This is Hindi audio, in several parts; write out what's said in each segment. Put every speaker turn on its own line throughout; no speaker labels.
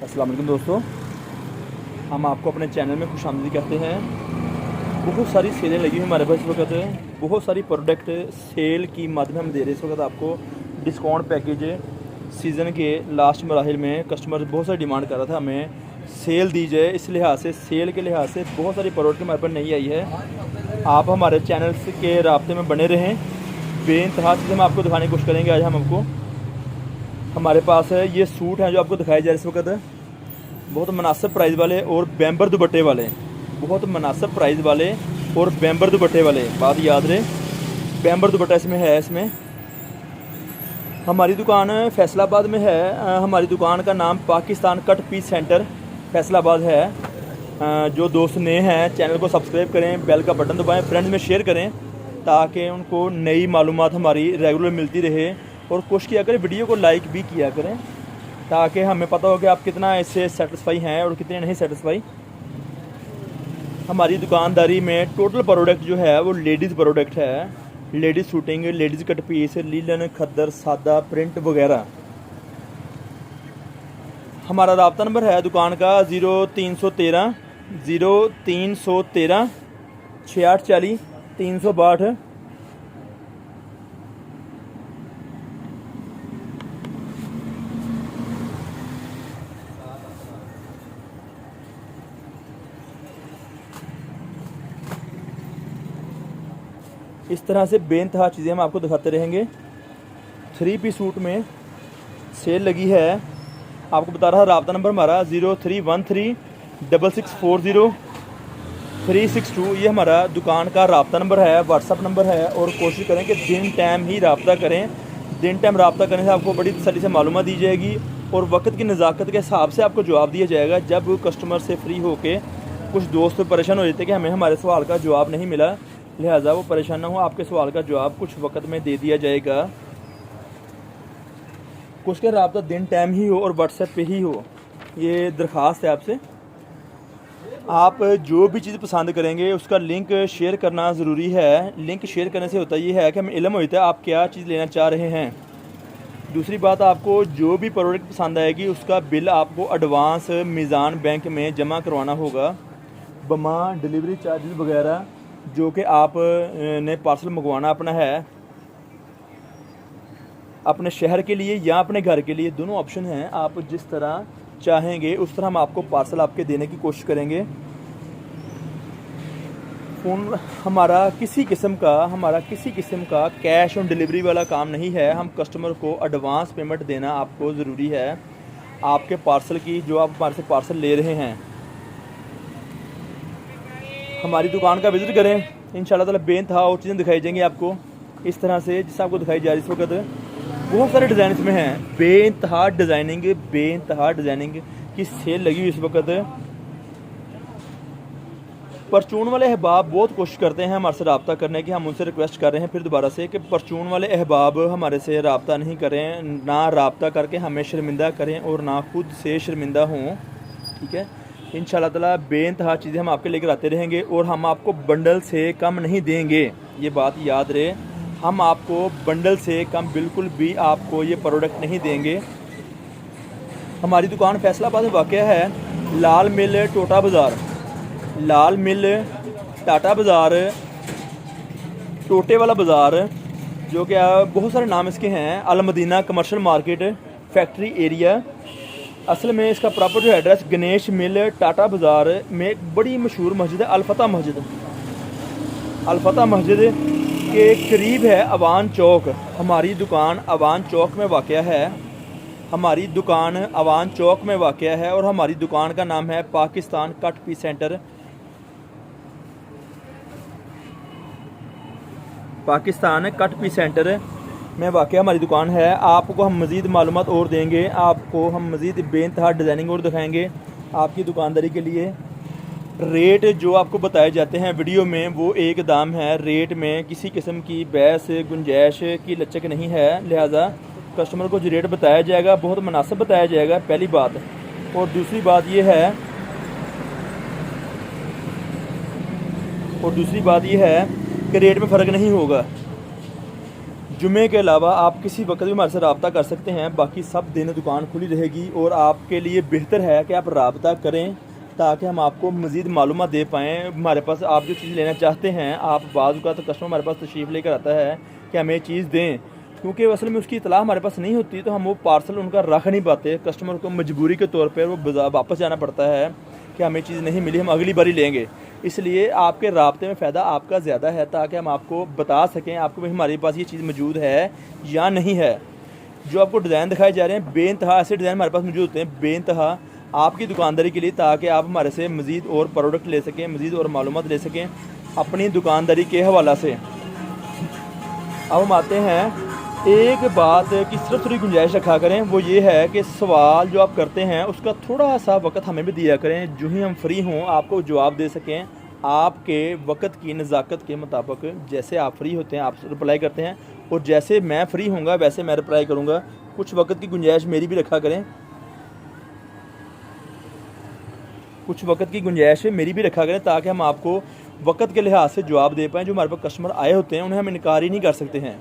अस्सलाम वालेकुम दोस्तों, हम आपको अपने चैनल में खुशामदीद कहते हैं। बहुत सारी सेलें लगी हुई हमारे पास इस वक्त। बहुत सारी प्रोडक्ट सेल की माध्यम हम दे रहे हैं इस वक्त आपको। डिस्काउंट पैकेज सीज़न के लास्ट मराहिल में कस्टमर बहुत सारी डिमांड कर रहा था हमें सेल दी जाए। इस लिहाज से सेल के लिहाज से बहुत सारी प्रोडक्ट हमारे पास नहीं आई है। आप हमारे चैनल के राब्ते में बने रहें। बेइंतहा चीज़ें हम आपको दिखाने की कोशिश करेंगे। आज हम आपको हमारे पास है ये सूट हैं जो आपको दिखाए जा रहे हैं इस वक्त, बहुत मुनासिब प्राइस वाले और बैम्बर दुपट्टे वाले, बहुत मुनासिब प्राइस वाले और बैम्बर दुपट्टे वाले। बात याद रहे, बैम्बर दुपट्टा इसमें है। इसमें हमारी दुकान फैसलाबाद में है। हमारी दुकान का नाम Pakistan cut piece centre Faisalabad है। जो दोस्त नए हैं चैनल को सब्सक्राइब करें, बेल का बटन दबाएं, फ्रेंड्स में शेयर करें ताकि उनको नई मालूमात हमारी रेगुलर मिलती रहे। और कोशिश किया करें वीडियो को लाइक भी किया करें ताकि हमें पता हो कि आप कितना इससे सेटिस्फाई हैं और कितने नहीं सेटिस्फाई। हमारी दुकानदारी में टोटल प्रोडक्ट जो है वो लेडीज़ प्रोडक्ट है। Ladies suiting, ladies cut piece, linen, खद्दर, सादा, प्रिंट वगैरह। हमारा राब्ता नंबर है दुकान का 0313 6840 362। इस तरह से बेइंतहा चीज़ें हम आपको दिखाते रहेंगे। 3 पीस सूट में सेल लगी है। आपको बता रहा राब्ता नंबर हमारा 0313 6640 362। ये हमारा दुकान का राब्ता नंबर है, व्हाट्सअप नंबर है। और कोशिश करें कि दिन टाइम ही राब्ता करें। दिन टाइम राब्ता करने से आपको बड़ी तसल्ली से मालूमात दी जाएगी और वक्त की नज़ाकत के हिसाब से आपको जवाब दिया जाएगा। जब कस्टमर से फ्री होके कुछ दोस्त परेशान हो जाते हैं कि हमें हमारे सवाल का जवाब नहीं मिला, लिहाजा वो परेशान ना हो, आपके सवाल का जवाब कुछ वक्त में दे दिया जाएगा। कुछ का राब्ता दिन टाइम ही हो और व्हाट्सएप पे ही हो, ये दरख्वास्त है आपसे। आप जो भी चीज़ पसंद करेंगे उसका लिंक शेयर करना ज़रूरी है। लिंक शेयर करने से होता ये है कि हमें इल्म होता है आप क्या चीज़ लेना चाह रहे हैं। दूसरी बात, आपको जो भी प्रोडक्ट पसंद आएगी उसका बिल आपको एडवांस मीज़ान बैंक में जमा करवाना होगा। बमा डिलीवरी चार्जेस वगैरह जो कि आप ने पार्सल मंगवाना अपना है अपने शहर के लिए या अपने घर के लिए, दोनों ऑप्शन हैं। आप जिस तरह चाहेंगे उस तरह हम आपको पार्सल आपके देने की कोशिश करेंगे। फ़ोन हमारा किसी किस्म का कैश ऑन डिलीवरी वाला काम नहीं है। हम कस्टमर को एडवांस पेमेंट देना आपको ज़रूरी है आपके पार्सल की, जो आप हमारे से पार्सल ले रहे हैं। हमारी दुकान का विज़िट करें, इंशाल्लाह ताला बेइंतहा और चीज़ें दिखाई जाएंगी आपको इस तरह से जिससे आपको दिखाई जा रही है इस वक्त। बहुत सारे डिज़ाइन इसमें हैं। बेइंतहा डिज़ाइनिंग की सेल लगी हुई इस वक्त। परचून वाले अहबाब बहुत कोशिश करते हैं हमारे से रब्ता करने की। हम उनसे रिक्वेस्ट कर रहे हैं फिर दोबारा से कि परचून वाले अहबाब हमारे से रब्ता नहीं करें, ना रब्ता करके हमें शर्मिंदा करें और ना खुद से शर्मिंदा हों। ठीक है, इंशाल्लाह ताला बेइंतहा चीज़ें हम आपके लेकर आते रहेंगे और हम आपको बंडल से कम नहीं देंगे, ये बात याद रहे। हम आपको बंडल से कम बिल्कुल भी आपको ये प्रोडक्ट नहीं देंगे। हमारी दुकान फैसलाबाद में वाक़या है। लाल मिल टोटा बाज़ार, लाल मिल टाटा बाज़ार, टोटे वाला बाज़ार, जो कि बहुत सारे नाम इसके हैं। Al Madina commercial market factory area. असल में इसका प्रॉपर जो एड्रेस गणेश मिल टाटा बाज़ार में एक बड़ी मशहूर मस्जिद है अल-फतह मस्जिद। अल-फतह मस्जिद के करीब है अवान चौक। हमारी दुकान अवान चौक में वाक़या है। हमारी दुकान अवान चौक में वाक़या है और हमारी दुकान का नाम है Pakistan cut piece centre. Pakistan cut piece centre में वाक़या हमारी दुकान है। आपको हम मज़ीद मालूमात और देंगे, आपको हम मज़ीद बेइंतहा डिज़ाइनिंग और दिखाएंगे आपकी दुकानदारी के लिए। रेट जो आपको बताए जाते हैं वीडियो में वो एक दाम है। रेट में किसी किस्म की बहस गुंजाइश की लचक नहीं है, लिहाजा कस्टमर को जो रेट बताया जाएगा बहुत मुनासिब बताया जाएगा, पहली बात। और दूसरी बात ये है कि रेट में फ़र्क नहीं होगा। जुमे के अलावा आप किसी वक्त भी हमारे से रब्ता कर सकते हैं। बाकी सब दिन दुकान खुली रहेगी और आपके लिए बेहतर है कि आप रब्ता करें ताकि हम आपको मज़ीद मालूमात दे पाएँ। हमारे पास आप जो चीज़ लेना चाहते हैं, आप बाज़ का तो कस्टमर हमारे पास तशरीफ़ लेकर आता है कि हमें ये चीज़ दें, क्योंकि असल में उसकी इतला हमारे पास नहीं होती तो हम वो पार्सल उनका रख नहीं पाते। कस्टमर को मजबूरी के तौर पर वो वापस जाना पड़ता है कि हमें चीज़ नहीं मिली, हम अगली बारी लेंगे। इसलिए आपके राब्ते में फ़ायदा आपका ज़्यादा है ताकि हम आपको बता सकें आपको भाई हमारे पास ये चीज़ मौजूद है या नहीं है। जो आपको डिज़ाइन दिखाए जा रहे हैं बेइंतहा ऐसे डिज़ाइन हमारे पास मौजूद होते हैं बेइंतहा आपकी दुकानदारी के लिए, ताकि आप हमारे से मज़ीद और प्रोडक्ट ले सकें, मज़ीद और मालूमात ले सकें अपनी दुकानदारी के हवाला से। अब हम आते हैं, एक बात की सिर्फ थोड़ी गुंजाइश रखा करें, वो ये है कि सवाल जो आप करते हैं उसका थोड़ा सा वक्त हमें भी दिया करें, जो ही हम फ्री हों आपको जवाब दे सकें आपके वक्त की नज़ाकत के मुताबिक। जैसे आप फ्री होते हैं आप रिप्लाई करते हैं और जैसे मैं फ्री होऊंगा वैसे मैं रिप्लाई करूंगा। कुछ वक्त की गुंजाइश मेरी भी रखा करें, कुछ वक्त की गुंजाइश मेरी भी रखा करें ताकि हम आपको वक्त के लिहाज से जवाब दे पाएँ। जो हमारे पास कस्टमर आए होते हैं उन्हें हम इनकार ही नहीं कर सकते हैं।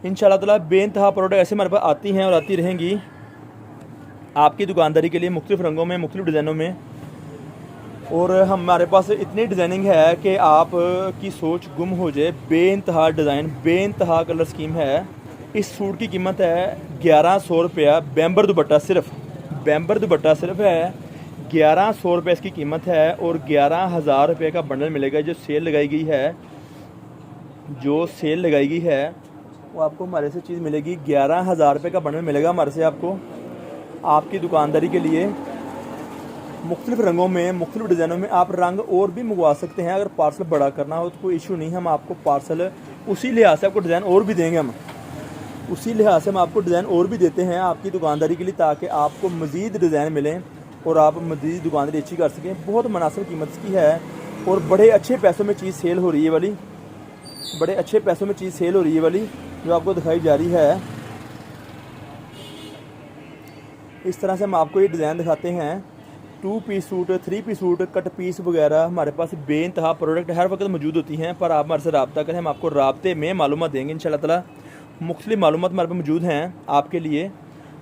इंशाअल्लाह ताला बेइंतहा प्रोडक्ट ऐसे हमारे पास आती हैं और आती रहेंगी आपकी दुकानदारी के लिए मुख्तलिफ़ रंगों में, मुख्तलिफ़ डिज़ाइनों में। और हमारे पास इतनी डिज़ाइनिंग है कि आप की सोच गुम हो जाए। बेइंतहा डिज़ाइन, बेइंतहा कलर स्कीम है। इस सूट की कीमत है 1100 रुपया। बैम्बर दुपट्टा सिर्फ, बैम्बर दुपट्टा सिर्फ है 1100 रुपये इसकी कीमत है और 11,000 रुपये का बंडल मिलेगा। जो सेल लगाई गई है, जो सेल लगाई गई है वो आपको हमारे से चीज़ मिलेगी 11,000 रुपये का बंडल मिलेगा हमारे से आपको आपकी दुकानदारी के लिए। मुख्तलिफ़ रंगों में, मुख्तलिफ़ डिज़ाइनों में आप रंग और भी मंगवा सकते हैं। अगर पार्सल बड़ा करना हो तो कोई इशू नहीं, हम आपको पार्सल उसी लिहाज से आपको डिज़ाइन और भी देंगे। हम उसी लिहाज से हम आपको डिज़ाइन और भी देते हैं आपकी दुकानदारी के लिए, ताकि आपको मज़ीद डिज़ाइन मिलें और आप मज़ीद दुकानदारी अच्छी कर सकें। बहुत मुनासिब कीमत की है और बड़े अच्छे पैसों में चीज़ सेल हो रही है वाली, बड़े अच्छे पैसों में चीज़ सेल हो रही है वाली जो आपको दिखाई जा रही है। इस तरह से हम आपको ये डिज़ाइन दिखाते हैं। 2 piece suit, 3 piece suit, cut piece वगैरह हमारे पास बेइंतहा प्रोडक्ट हर वक्त मौजूद होती हैं। पर आप हमारे से रब्ता करें, हम आपको राब्ते में मालूमात देंगे इंशाअल्लाह ताला। मुख्तलिफ़ मालूमात हमारे पास मौजूद हैं आपके लिए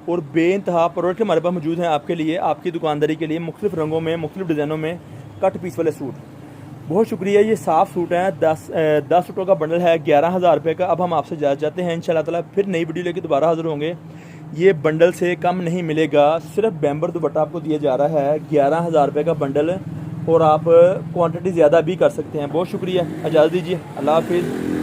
और बेइंतहा प्रोडक्ट हमारे पास मौजूद हैं आपके लिए, आपकी दुकानदारी के लिए। मुख्तलिफ़ रंगों में, मुख्तलिफ़ डिज़ाइनों में कट पीस वाले सूट। बहुत शुक्रिया। ये साफ़ सूट हैं, 10 सूटों का बंडल है 11,000 रुपये का। अब हम आपसे इजाज़त चाहते हैं। इंशाअल्लाह ताला फिर नई वीडियो लेकर दोबारा हाज़िर होंगे। ये बंडल से कम नहीं मिलेगा, सिर्फ बैम्बर दुपट्टा आपको दिया जा रहा है 11,000 रुपये का बंडल और आप क्वांटिटी ज़्यादा भी कर सकते हैं। बहुत शुक्रिया, इजाज़त दीजिए, अल्लाह हाफिज़।